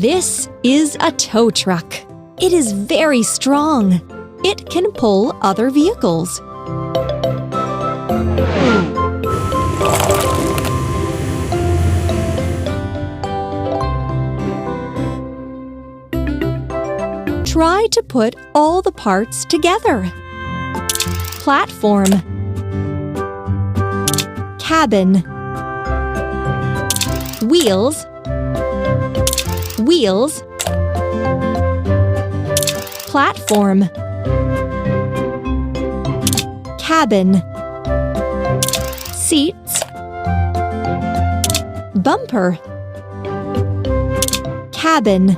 This is a tow truck. It is very strong. It can pull other vehicles. Try to put all the parts together. Platform, cabin, wheels, wheels, platform, cabin, seats, bumper, cabin,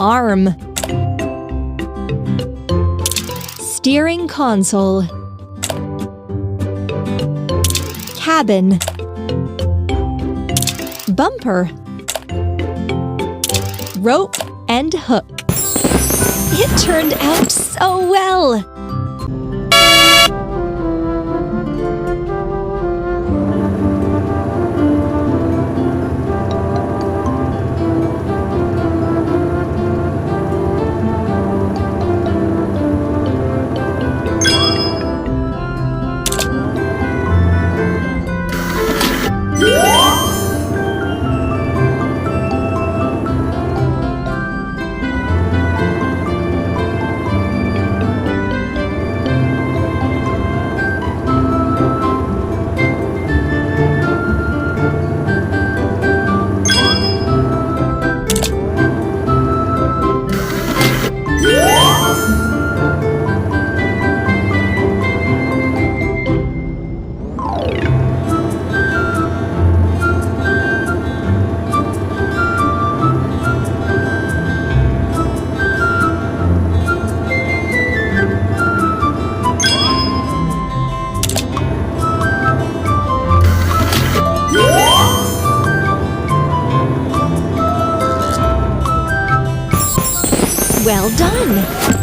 arm, steering console, cabin, bumper, rope and hook. It turned out so well! Well done!